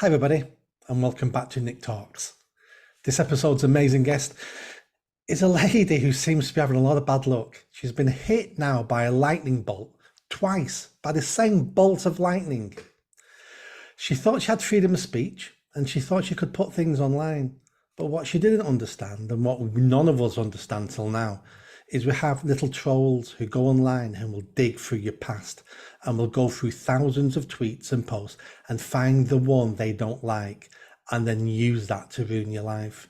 Hi, everybody, and welcome back to Nick Talks. This episode's amazing guest is a lady who seems to be having a lot of bad luck. She's been hit now by a lightning bolt twice, by the same bolt of lightning. She thought she had freedom of speech and she thought she could put things online. But what she didn't understand, and what none of us understand till now, is we have little trolls who go online and will dig through your past and will go through thousands of tweets and posts and find the one they don't like and then use that to ruin your life.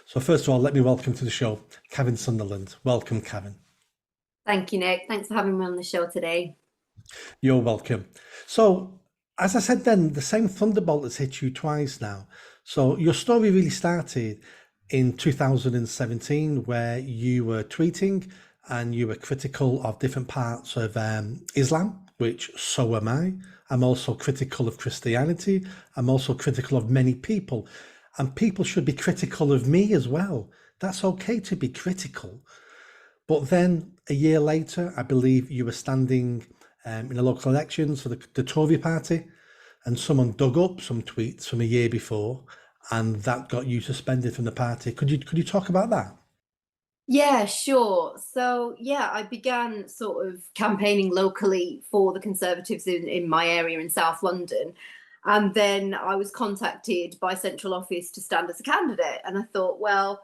So first of all, let me welcome to the show, Kevin Sunderland. Welcome, Kevin. Thank you, Nick. Thanks for having me on the show today. You're welcome. So, as I said then, the same thunderbolt has hit you twice now. So your story really started in 2017, where you were tweeting and you were critical of different parts of Islam, which so am I. I'm also critical of Christianity. I'm also critical of many people. And people should be critical of me as well. That's okay to be critical. But then a year later, I believe you were standing in the local elections for the Tory party, and someone dug up some tweets from a year before, and that got you suspended from the party. Could you talk about that? Yeah, sure. So, yeah, I began sort of campaigning locally for the Conservatives in my area in South London. And then I was contacted by central office to stand as a candidate. And I thought, well,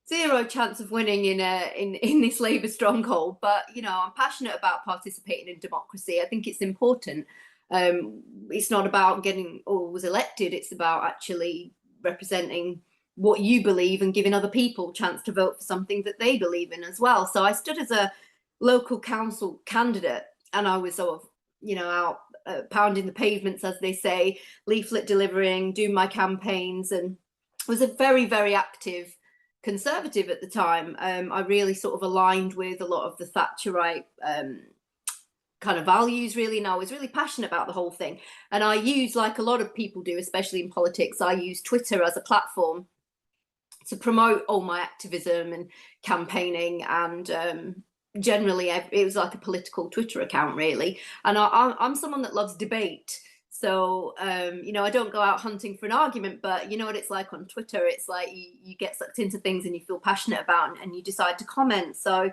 zero chance of winning in this Labour stronghold. But, I'm passionate about participating in democracy. I think it's important. It's not about getting always elected. It's about actually representing what you believe and giving other people a chance to vote for something that they believe in as well. So I stood as a local council candidate, and I was sort of, out pounding the pavements, as they say, leaflet delivering, doing my campaigns, and was a very, very active Conservative at the time. I really sort of aligned with a lot of the Thatcherite kind of values, really, and I was really passionate about the whole thing. And I use, like a lot of people do, especially in politics, I use Twitter as a platform to promote all my activism and campaigning, and generally it was like a political Twitter account, really. And I'm someone that loves debate. So, I don't go out hunting for an argument, but you know what it's like on Twitter. It's like you get sucked into things and you feel passionate about, and you decide to comment. So,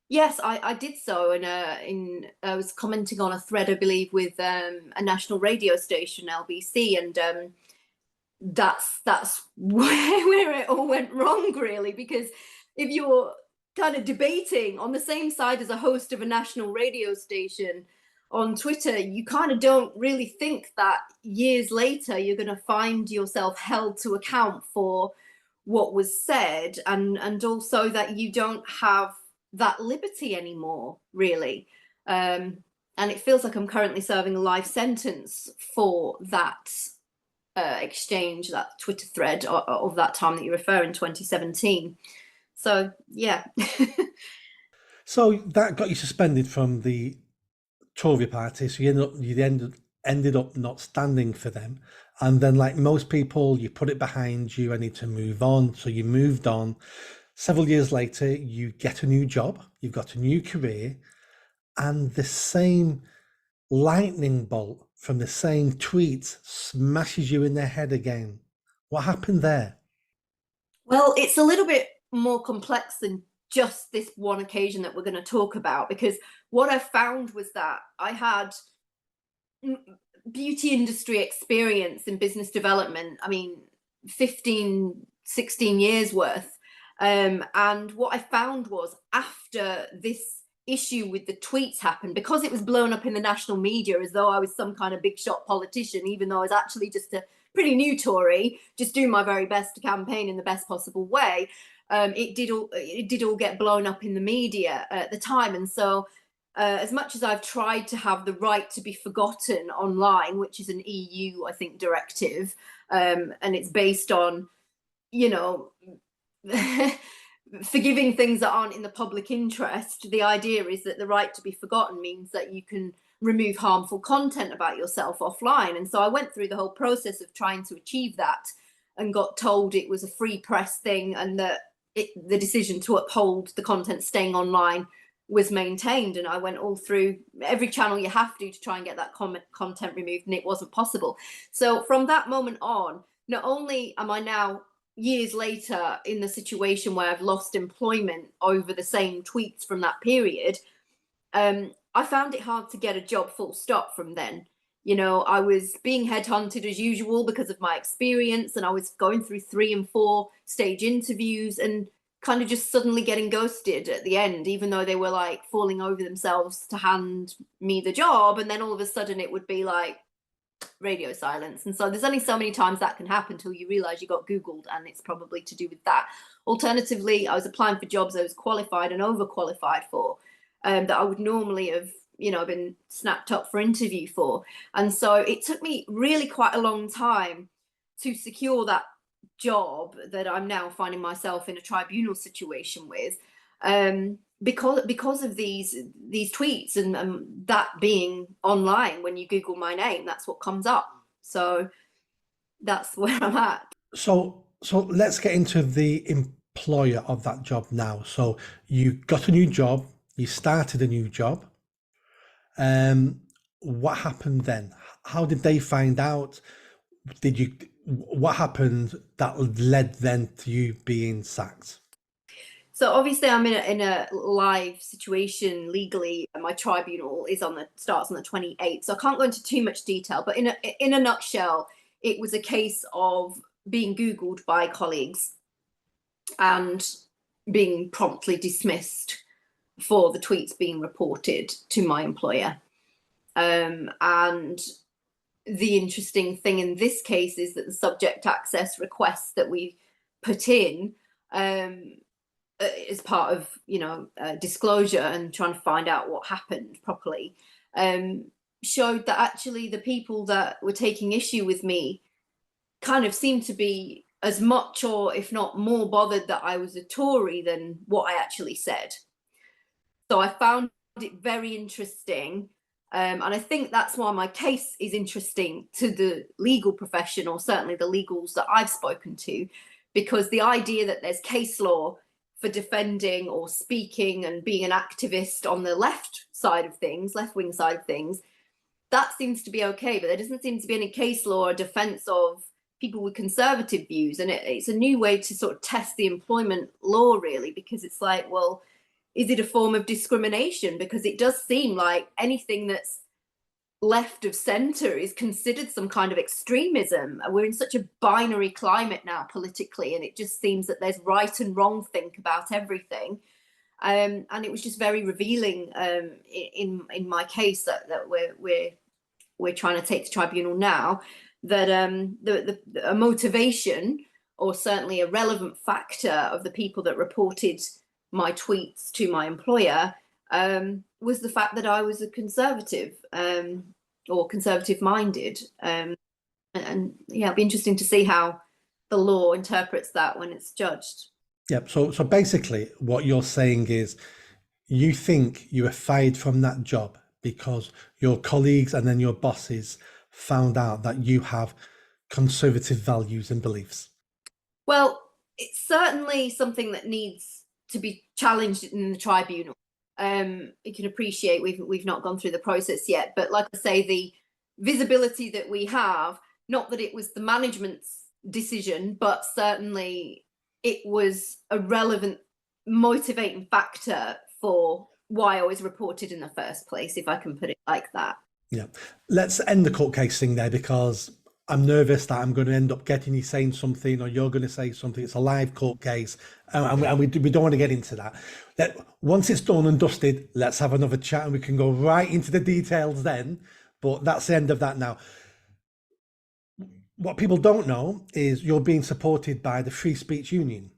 yes, I did so, and I was commenting on a thread, I believe, with a national radio station, LBC, and that's where it all went wrong, really, because if you're kind of debating on the same side as a host of a national radio station on Twitter, you kind of don't really think that years later you're going to find yourself held to account for what was said, and also that you don't have that liberty anymore, really. And it feels like I'm currently serving a life sentence for that exchange, that Twitter thread of that time that you refer in 2017. So, yeah. So that got you suspended from the Tory party. So you ended up not standing for them. And then, like most people, you put it behind you. I need to move on. So you moved on. Several years later, you get a new job. You've got a new career, and the same lightning bolt from the same tweet smashes you in the head again. What happened there? Well, it's a little bit more complex than just this one occasion that we're going to talk about, because what I found was that I had beauty industry experience in business development. I mean, 15, 16 years worth. And what I found was, after this issue with the tweets happened, because it was blown up in the national media as though I was some kind of big shot politician, even though I was actually just a pretty new Tory, just doing my very best to campaign in the best possible way. It did all get blown up in the media at the time. And so as much as I've tried to have the right to be forgotten online, which is an EU, I think, directive, and it's based on, forgiving things that aren't in the public interest, the idea is that the right to be forgotten means that you can remove harmful content about yourself offline. And so I went through the whole process of trying to achieve that, and got told it was a free press thing, and that the decision to uphold the content staying online was maintained, and I went all through every channel you have to try and get that content removed, and it wasn't possible. So from that moment on, not only am I now years later in the situation where I've lost employment over the same tweets from that period, I found it hard to get a job full stop from then. You know, I was being headhunted as usual because of my experience, and I was going through 3 and 4 stage interviews and kind of just suddenly getting ghosted at the end, even though they were like falling over themselves to hand me the job. And then all of a sudden it would be like radio silence. And so there's only so many times that can happen till you realize you got Googled, and it's probably to do with that. Alternatively, I was applying for jobs I was qualified and overqualified for, that I would normally have, you know, been snapped up for interview for. And so it took me really quite a long time to secure that job that I'm now finding myself in a tribunal situation with, because of these tweets and that being online. When you Google my name, that's what comes up. So that's where I'm at. So let's get into the employer of that job now. So you got a new job, you started a new job. What happened then? How did they find out? What happened that led then to you being sacked? So obviously I'm in a live situation legally. My tribunal starts on the 28th. So I can't go into too much detail, but in a nutshell, it was a case of being Googled by colleagues and being promptly dismissed for the tweets being reported to my employer. And the interesting thing in this case is that the subject access requests that we put in, as part of, you know, disclosure and trying to find out what happened properly, showed that actually the people that were taking issue with me kind of seemed to be as much, or if not more, bothered that I was a Tory than what I actually said. So I found it very interesting. And I think that's why my case is interesting to the legal profession, or certainly the legals that I've spoken to, because the idea that there's case law for defending or speaking and being an activist on the left wing side of things, that seems to be okay. But there doesn't seem to be any case law or defense of people with conservative views. And it's a new way to sort of test the employment law, really, because it's like, well, is it a form of discrimination? Because it does seem like anything that's left of centre is considered some kind of extremism. We're in such a binary climate now politically, and it just seems that there's right and wrong think about everything. And it was just very revealing in my case that we're trying to take to tribunal now, that a motivation, or certainly a relevant factor of the people that reported my tweets to my employer, was the fact that I was a conservative, or conservative minded. And yeah, it'll be interesting to see how the law interprets that when it's judged. Yep. So basically what you're saying is you think you were fired from that job because your colleagues and then your bosses found out that you have conservative values and beliefs. Well, it's certainly something that needs to be challenged in the tribunal. You can appreciate we've not gone through the process yet, but like I say, the visibility that we have, not that it was the management's decision, but certainly it was a relevant motivating factor for why I was reported in the first place, if I can put it like that. Yeah. Let's end the court case thing there, because I'm nervous that I'm going to end up getting you saying something, or you're going to say something. It's a live court case, and we don't want to get into that. Once it's done and dusted, let's have another chat and we can go right into the details then. But that's the end of that now. What people don't know is you're being supported by the Free Speech Union.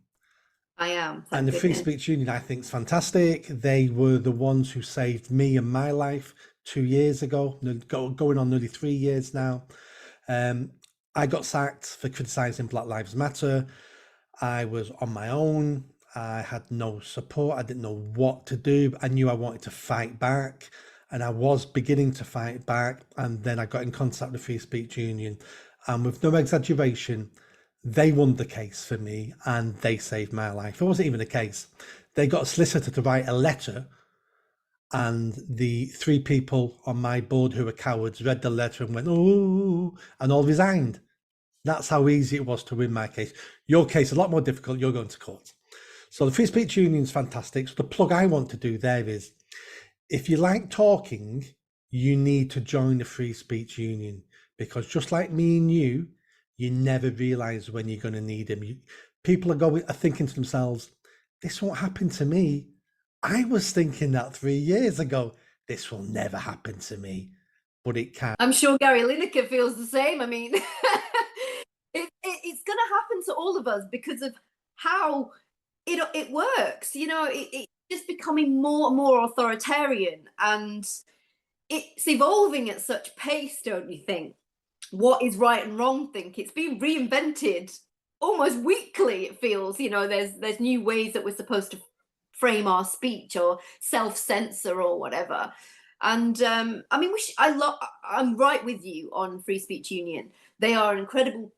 I am. And the Free Speech Union, I think, is fantastic. They were the ones who saved me and my life 2 years ago, going on nearly 3 years now. I got sacked for criticising Black Lives Matter. I was on my own. I had no support. I didn't know what to do. I knew I wanted to fight back, and I was beginning to fight back. And then I got in contact with the Free Speech Union, and with no exaggeration, they won the case for me and they saved my life. It wasn't even a case. They got a solicitor to write a letter And the 3 people on my board who were cowards read the letter and went, oh, and all resigned. That's how easy it was to win my case. Your case is a lot more difficult. You're going to court. So the Free Speech Union is fantastic. So the plug I want to do there is, if you like talking, you need to join the Free Speech Union, because just like me and you never realise when you're going to need them. People are thinking to themselves, this won't happen to me. I was thinking that 3 years ago. This will never happen to me, but it can. I'm sure Gary Lineker feels the same. I mean, it's going to happen to all of us because of how it works. You know, it's just becoming more and more authoritarian, and it's evolving at such pace, don't you think? What is right and wrong think it's being reinvented almost weekly, it feels. You know, there's new ways that we're supposed to frame our speech or self-censor or whatever. And I mean, I'm right with you on Free Speech Union. They are an incredible,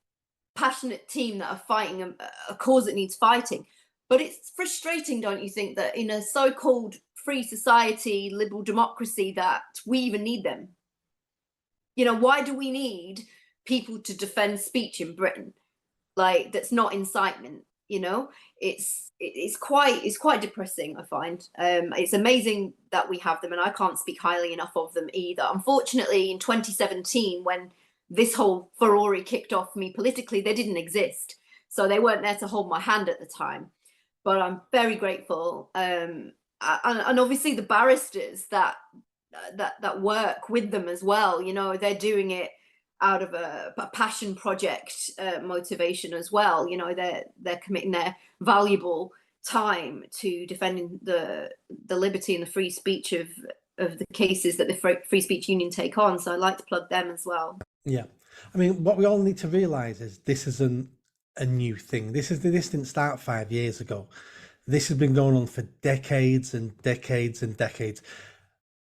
passionate team that are fighting a cause that needs fighting. But it's frustrating, don't you think, that in a so-called free society, liberal democracy, that we even need them? You know, why do we need people to defend speech in Britain? Like, that's not incitement, you know? It's quite depressing, I find. It's amazing that we have them, and I can't speak highly enough of them either. Unfortunately, in 2017, when this whole furore kicked off for me politically, they didn't exist. So they weren't there to hold my hand at the time. But I'm very grateful. And obviously the barristers that work with them as well, you know, they're doing it out of a passion project motivation as well. You know, they're committing their valuable time to defending the liberty and the free speech of the cases that the Free Speech Union take on. So I'd like to plug them as well. Yeah. I mean, what we all need to realise is this isn't a new thing. This didn't start 5 years ago. This has been going on for decades and decades and decades.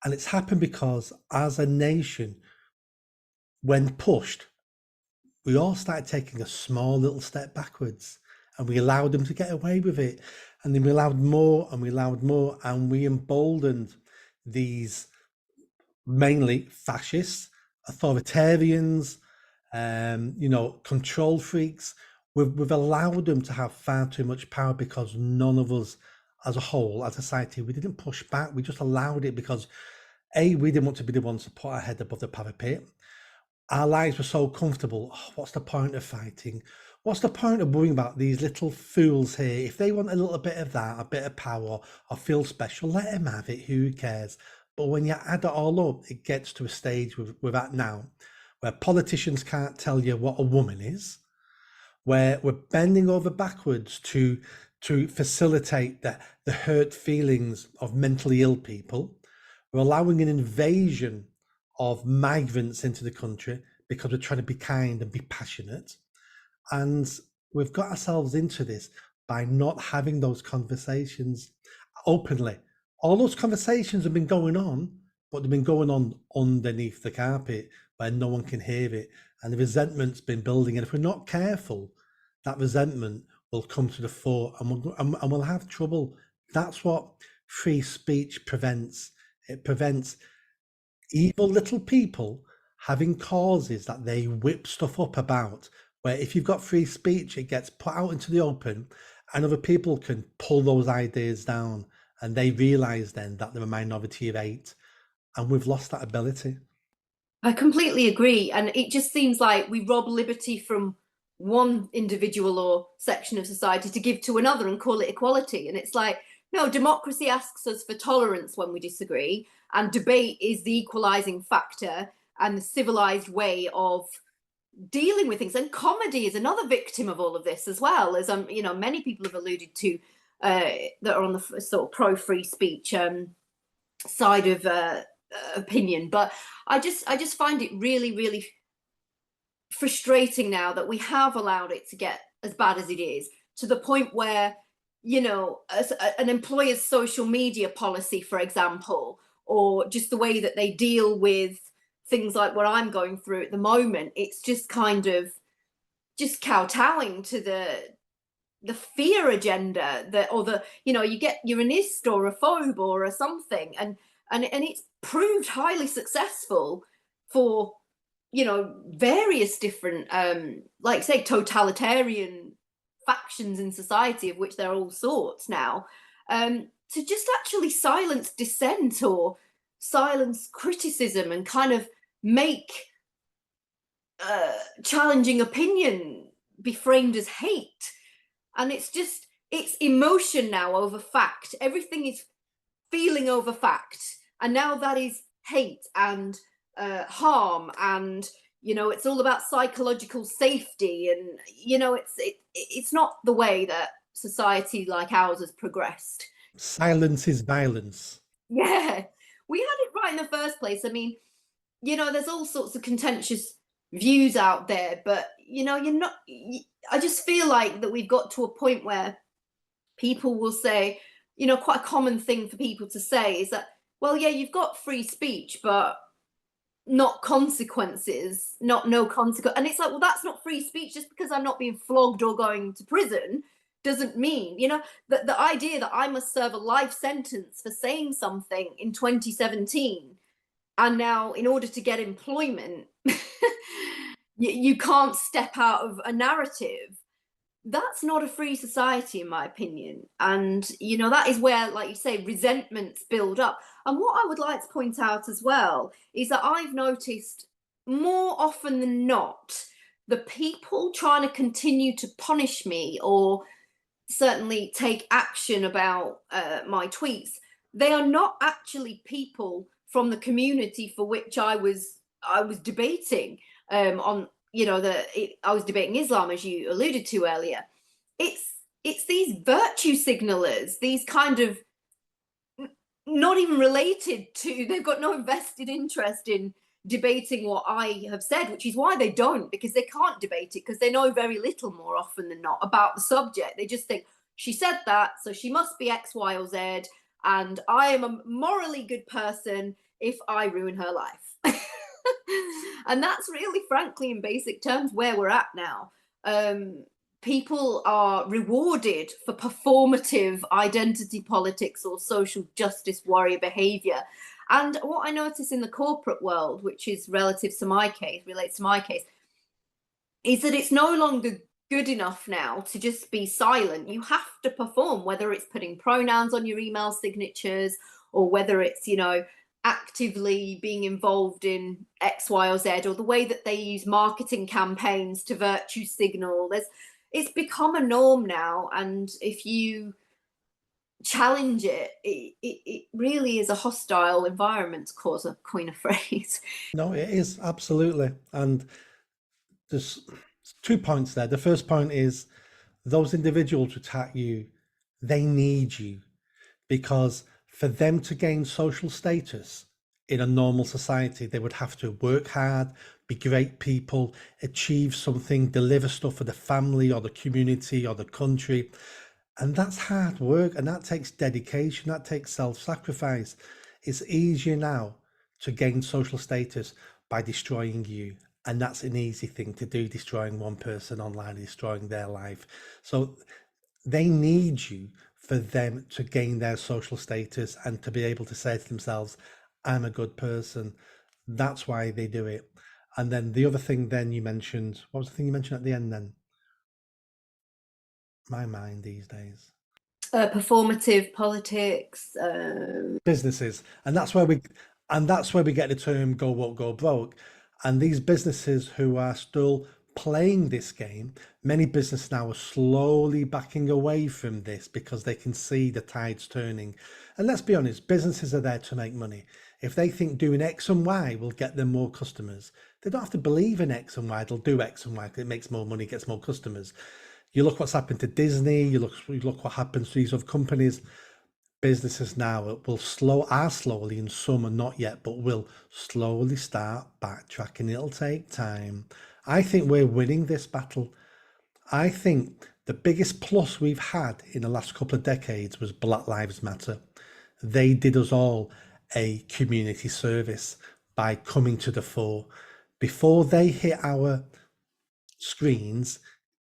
And it's happened because as a nation, when pushed, we all started taking a small little step backwards, and we allowed them to get away with it. And then we allowed more and we allowed more, and we emboldened these mainly fascists, authoritarians, you know, control freaks. We've allowed them to have far too much power because none of us as a whole, as a society, we didn't push back. We just allowed it because we didn't want to be the ones to put our head above the parapet. Our lives were so comfortable. Oh, what's the point of fighting? What's the point of worrying about these little fools here? If they want a little bit of that, a bit of power, or feel special, let them have it. Who cares? But when you add it all up, it gets to a stage we're at now, where politicians can't tell you what a woman is, where we're bending over backwards to facilitate the hurt feelings of mentally ill people. We're allowing an invasion of migrants into the country because we're trying to be kind and be passionate. And we've got ourselves into this by not having those conversations openly. All those conversations have been going on, but they've been going on underneath the carpet where no one can hear it. And the resentment's been building. And if we're not careful, that resentment will come to the fore, and we'll have trouble. That's what free speech prevents. It prevents evil little people having causes that they whip stuff up about, where if you've got free speech, it gets put out into the open, and other people can pull those ideas down, and they realise then that they're a minority of 8, and we've lost that ability. I completely agree. And it just seems like we rob liberty from one individual or section of society to give to another and call it equality. And it's like, no, democracy asks us for tolerance when we disagree, and debate is the equalizing factor and the civilized way of dealing with things. And comedy is another victim of all of this as well, as you know, many people have alluded to that are on the sort of pro-free speech side of opinion. But I just find it really, really frustrating now that we have allowed it to get as bad as it is, to the point where, you know, an employer's social media policy, for example, or just the way that they deal with things like what I'm going through at the moment, it's just kind of just kowtowing to the fear agenda, that, or the, you know, you're an ist or a phobe or a something, and and it's proved highly successful for, you know, various different like say totalitarian factions in society, of which there are all sorts now, to just actually silence dissent or silence criticism and kind of make challenging opinion be framed as hate. And it's just, it's emotion now over fact. Everything is feeling over fact, and now that is hate and harm, and you know, it's all about psychological safety, and you know, it's not the way that society like ours has progressed. Silence is violence. Yeah, we had it right in the first place. I mean, you know, there's all sorts of contentious views out there, but you know, you're not. I just feel like that we've got to a point where people will say, you know, quite a common thing for people to say is that, well, yeah, you've got free speech, but not consequences, not no consequence. And it's like, well, that's not free speech. Just because I'm not being flogged or going to prison doesn't mean, you know, that the idea that I must serve a life sentence for saying something in 2017, and now in order to get employment, you can't step out of a narrative. That's not a free society, in my opinion. And you know, that is where, like you say, resentments build up. And what I would like to point out as well is that I've noticed more often than not, the people trying to continue to punish me or certainly take action about my tweets, they are not actually people from the community for which I was debating on, you know, I was debating Islam, as you alluded to earlier. It's these virtue signalers, these kind of not even related to, they've got no vested interest in debating what I have said, which is why they don't, because they can't debate it, because they know very little more often than not about the subject. They just think, she said that, so she must be X, Y, or Z, and I am a morally good person if I ruin her life. And that's really, frankly, in basic terms, where we're at now. People are rewarded for performative identity politics or social justice warrior behavior. And what I notice in the corporate world, which is relates to my case, is that it's no longer good enough now to just be silent. You have to perform, whether it's putting pronouns on your email signatures or whether it's, you know, actively being involved in X, Y, or Z, or the way that they use marketing campaigns to virtue signal. It's become a norm now, and if you challenge it, it really is a hostile environment, to coin a phrase. No, it is absolutely. And there's 2 points there. The first point is those individuals who attack you, they need you, because for them to gain social status in a normal society, they would have to work hard, be great people, achieve something, deliver stuff for the family or the community or the country. And that's hard work, and that takes dedication, that takes self-sacrifice. It's easier now to gain social status by destroying you. And that's an easy thing to do, destroying one person online, destroying their life. So they need you for them to gain their social status and to be able to say to themselves, I'm a good person. That's why they do it. And then the other thing then you mentioned, what was the thing you mentioned at the end then? My mind these days. Performative politics, Businesses. And that's where we get the term go woke, go broke. And these businesses who are still playing this game, many businesses now are slowly backing away from this because they can see the tides turning. And let's be honest, businesses are there to make money. If they think doing X and Y will get them more customers, they don't have to believe in X and Y. They'll do X and Y because it makes more money, gets more customers. You look what's happened to Disney, you look what happens to these other companies. Businesses now are slowly, and some are not yet, but will slowly start backtracking. It'll take time. I think we're winning this battle. I think the biggest plus we've had in the last couple of decades was Black Lives Matter. They did us all a community service by coming to the fore. Before they hit our screens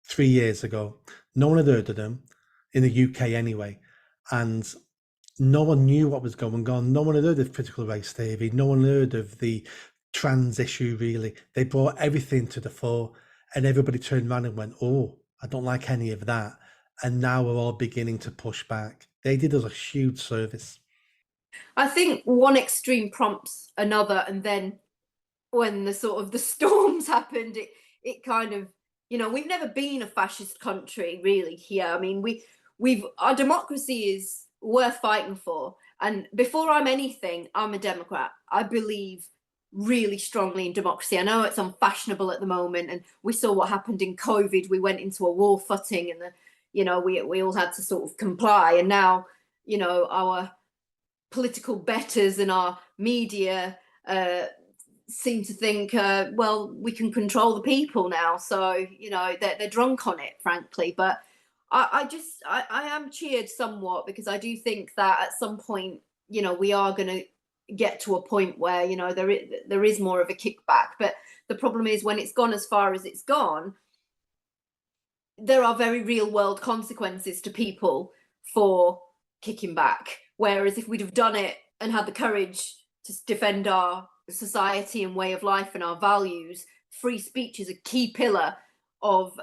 3 years ago, no one had heard of them, in the UK anyway. And no one knew what was going on. No one had heard of critical race theory. No one heard of the trans issue, really. They brought everything to the fore, and everybody turned around and went, oh, I don't like any of that. And now we're all beginning to push back. They did us a huge service. I think one extreme prompts another, and then when the sort of the storms happened, it kind of, you know, we've never been a fascist country really here. I mean, we've our democracy is worth fighting for. And before I'm anything, I'm a Democrat. I believe really strongly in democracy. I know it's unfashionable at the moment, and we saw what happened in COVID. We went into a war footing, and you know, we all had to sort of comply. And now, you know, our political betters and our media seem to think, well, we can control the people now. So, you know, they're drunk on it, frankly. But I am cheered somewhat, because I do think that at some point, you know, we are going to get to a point where, you know, there is more of a kickback. But the problem is, when it's gone as far as it's gone, there are very real world consequences to people for kicking back. Whereas if we'd have done it and had the courage to defend our society and way of life and our values, free speech is a key pillar of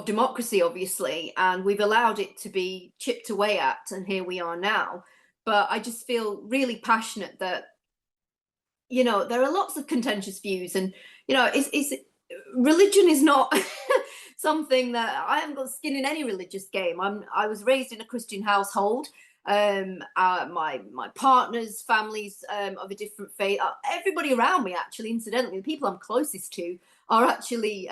democracy, obviously, and we've allowed it to be chipped away at, and here we are now. But I just feel really passionate that, you know, there are lots of contentious views, and, you know, it's religion is not something that I haven't got skin in any religious game. I was raised in a Christian household. My partner's families of a different faith. Everybody around me, actually, incidentally, the people I'm closest to are actually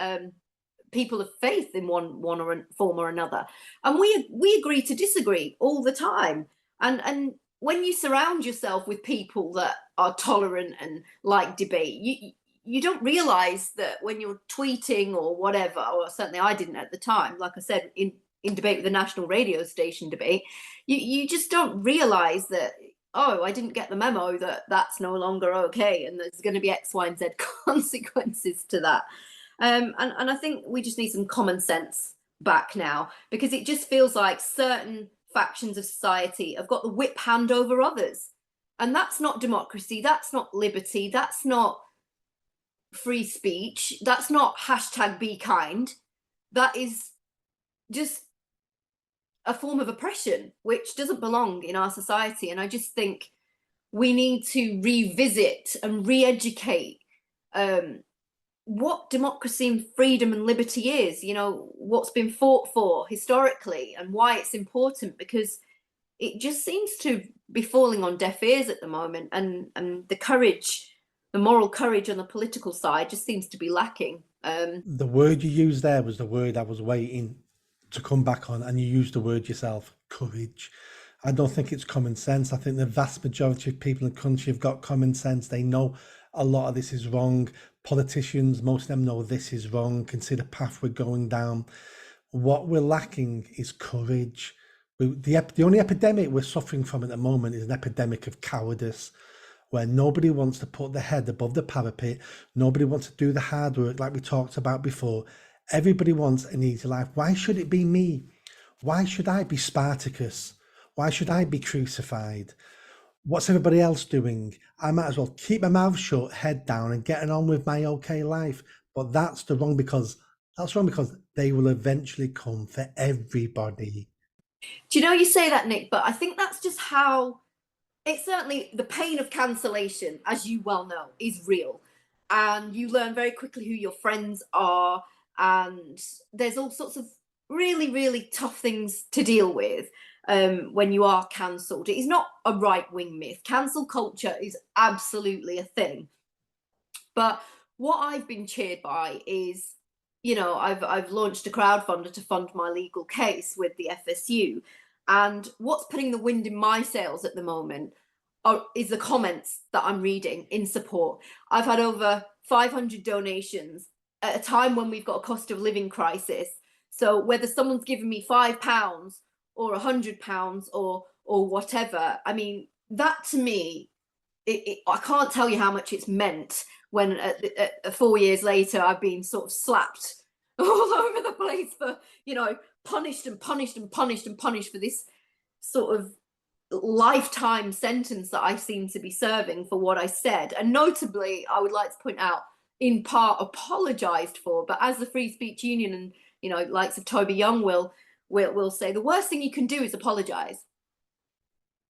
people of faith in one or form or another, and we agree to disagree all the time. And when you surround yourself with people that are tolerant and like debate, you don't realize that when you're tweeting or whatever, or certainly I didn't at the time, like I said, in debate with the national radio station debate, you just don't realize that, oh, I didn't get the memo that that's no longer okay, and there's going to be X, Y, and Z consequences to that. And I think we just need some common sense back now, because it just feels like certain factions of society have got the whip hand over others. And that's not democracy, that's not liberty, that's not free speech, that's not hashtag be kind. That is just a form of oppression which doesn't belong in our society. And I just think we need to revisit and re-educate what democracy and freedom and liberty is, you know, what's been fought for historically and why it's important, because it just seems to be falling on deaf ears at the moment, and the courage, the moral courage on the political side just seems to be lacking. The word you used there was the word I was waiting to come back on, and you used the word yourself, courage. I don't think it's common sense. I think the vast majority of people in the country have got common sense. They know a lot of this is wrong. Politicians, most of them know this is wrong, can see the path we're going down. What we're lacking is courage. The only epidemic we're suffering from at the moment is an epidemic of cowardice, where nobody wants to put their head above the parapet. Nobody wants to do the hard work like we talked about before. Everybody wants an easy life. Why should it be me? Why should I be Spartacus? Why should I be crucified? What's everybody else doing? I might as well keep my mouth shut, head down, and getting on with my okay life. But that's wrong, because they will eventually come for everybody. Do you know, you say that, Nick, but I think that's just how it's, certainly the pain of cancellation, as you well know, is real. And you learn very quickly who your friends are, and there's all sorts of really, really tough things to deal with when you are cancelled. It is not a right-wing myth. Cancel culture is absolutely a thing. But what I've been cheered by is, you know, I've launched a crowdfunder to fund my legal case with the FSU. And what's putting the wind in my sails at the moment is the comments that I'm reading in support. I've had over 500 donations at a time when we've got a cost of living crisis. So whether someone's given me £5 or £100 or whatever, I mean, that to me, I can't tell you how much it's meant when 4 years later I've been sort of slapped all over the place for, you know, punished and punished and punished and punished for this sort of lifetime sentence that I seem to be serving for what I said. And notably, I would like to point out, in part apologized for, but as the Free Speech Union and, you know, likes of Toby Young will say, the worst thing you can do is apologize.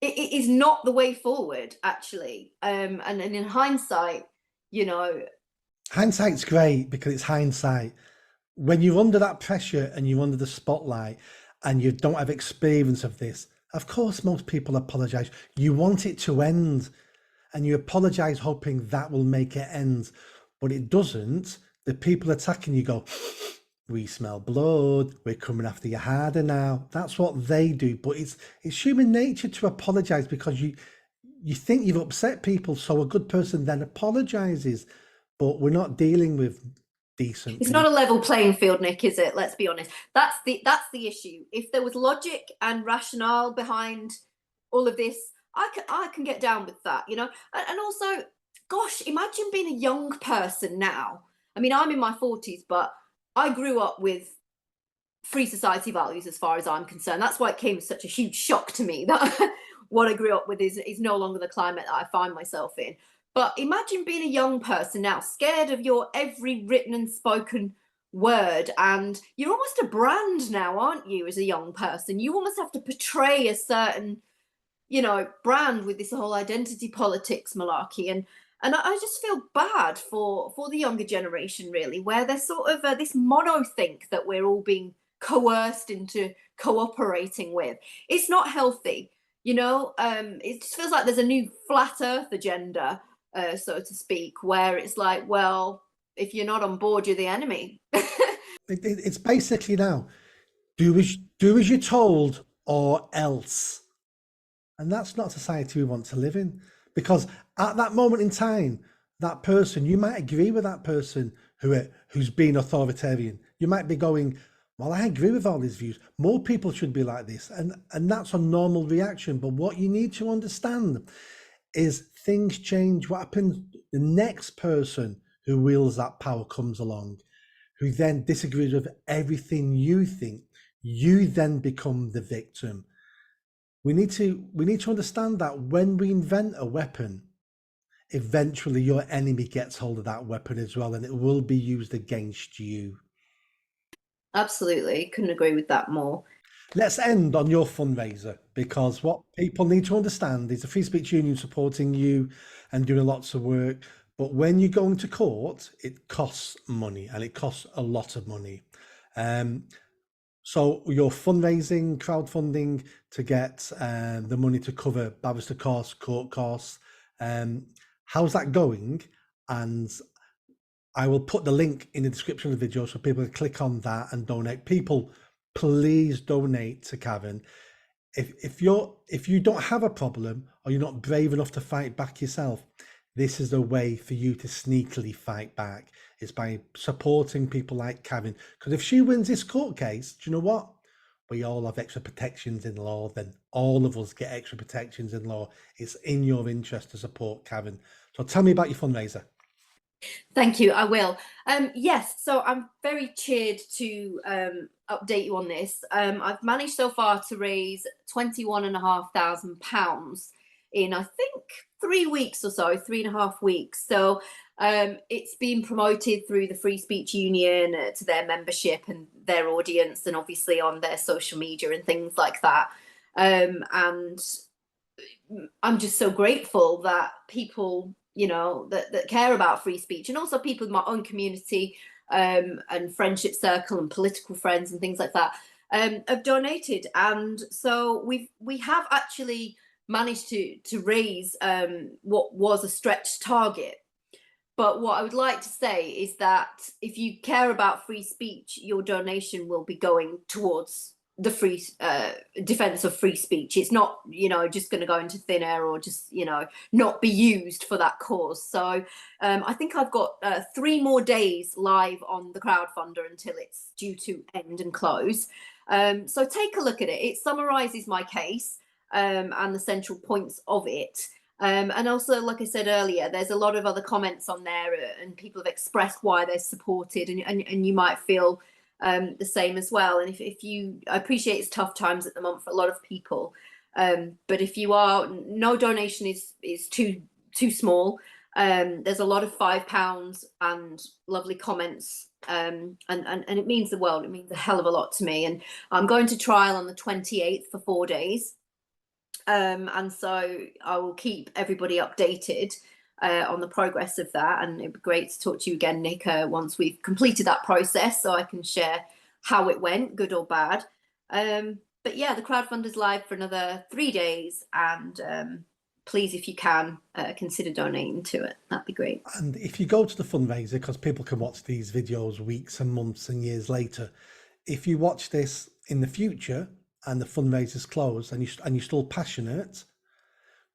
It is not the way forward, actually. And in hindsight, you know, Hindsight's great because it's hindsight. When you're under that pressure and you're under the spotlight and you don't have experience of this, of course, most people apologize. You want it to end and you apologize hoping that will make it end, but it doesn't. The people attacking you go, we smell blood, we're coming after you harder now. That's what they do. But it's human nature to apologize because you think you've upset people. So a good person then apologizes, but we're not dealing with decent it's people. not a level playing field, Nick, is it? Let's be honest. That's the issue. If there was logic and rationale behind all of this, I can get down with that, you know. And also, gosh, imagine being a young person now. I mean, I'm in my 40s, but I grew up with free society values as far as I'm concerned. That's why it came as such a huge shock to me that what I grew up with is no longer the climate that I find myself in. But imagine being a young person now, scared of your every written and spoken word. And you're almost a brand now, aren't you, as a young person? You almost have to portray a certain, you know, brand with this whole identity politics malarkey. And I just feel bad for the younger generation, really, where they're sort of this mono think that we're all being coerced into cooperating with. It's not healthy, you know. It just feels like there's a new flat earth agenda, so to speak, where it's like, well, if you're not on board, you're the enemy. It's basically now, do as you're told or else. And that's not a society we want to live in. Because at that moment in time, that person, you might agree with that person who's being authoritarian. You might be going, well, I agree with all his views. More people should be like this. And that's a normal reaction. But what you need to understand is things change. What happens, the next person who wields that power comes along, who then disagrees with everything you think. You then become the victim. We need to understand that when we invent a weapon, eventually your enemy gets hold of that weapon as well, and it will be used against you. Absolutely, couldn't agree with that more. Let's end on your fundraiser, because what people need to understand is the Free Speech Union supporting you and doing lots of work. But when you go into court, it costs money, and it costs a lot of money. So you're fundraising, crowdfunding to get the money to cover barrister costs, court costs. How's that going? And I will put the link in the description of the video so people can click on that and donate. People, please donate to Karen. If you don't have a problem or you're not brave enough to fight back yourself, this is a way for you to sneakily fight back. It's by supporting people like Karen. Because if she wins this court case, do you know what? We all have extra protections in law. Then all of us get extra protections in law. It's in your interest to support Karen. So tell me about your fundraiser. Thank you, I will. Yes, so I'm very cheered to update you on this. I've managed so far to raise £21,500 in, I think, 3 weeks or so, 3.5 weeks. So it's been promoted through the Free Speech Union to their membership and their audience, and obviously on their social media and things like that. And I'm just so grateful that people, you know, that care about free speech, and also people in my own community and friendship circle and political friends and things like that have donated. And so we have actually managed to raise what was a stretched target. But what I would like to say is that if you care about free speech, your donation will be going towards the free defense of free speech. It's not, you know, just going to go into thin air or just, you know, not be used for that cause. So I think I've got 3 more days live on the crowdfunder until it's due to end and close. So take a look at it. It summarizes my case and the central points of it. And also, like I said earlier, there's a lot of other comments on there and people have expressed why they're supported, and you might feel the same as well. And if you, I appreciate it's tough times at the moment for a lot of people. But if you are, no donation is too small. There's a lot of £5 and lovely comments, and it means the world. It means a hell of a lot to me. And I'm going to trial on the 28th for 4 days. And so I will keep everybody updated on the progress of that. And it'd be great to talk to you again, Nick, once we've completed that process, so I can share how it went, good or bad. But yeah, the crowdfunder's live for another 3 days, and please, if you can, consider donating to it. That'd be great. And if you go to the fundraiser, because people can watch these videos weeks and months and years later, if you watch this in the future and the fundraiser's closed and you're still passionate,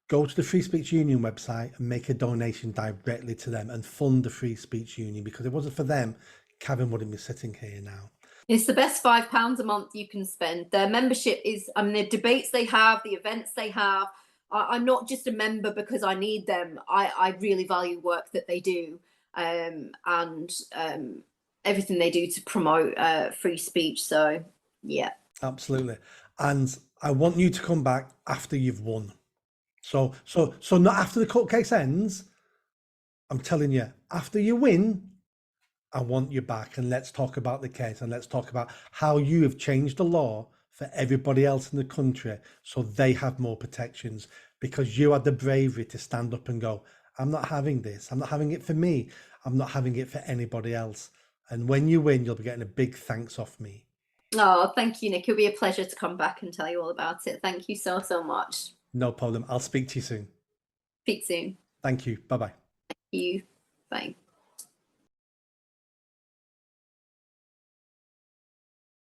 go to the Free Speech Union website and make a donation directly to them and fund the Free Speech Union, because if it wasn't for them, Karen wouldn't be sitting here now. It's the best £5 a month you can spend. Their membership is, I mean, the debates they have, the events they have. I'm not just a member because I need them. I really value work that they do, and everything they do to promote free speech. So, yeah. Absolutely. And I want you to come back after you've won. So not after the court case ends. I'm telling you, after you win, I want you back, and let's talk about the case, and let's talk about how you have changed the law for everybody else in the country so they have more protections, because you had the bravery to stand up and go, I'm not having this. I'm not having it for me. I'm not having it for anybody else. And when you win, you'll be getting a big thanks off me. Oh, thank you, Nick. It'll be a pleasure to come back and tell you all about it. Thank you so much. No problem. I'll speak to you soon. Speak soon. Thank you. Bye-bye. You. Bye.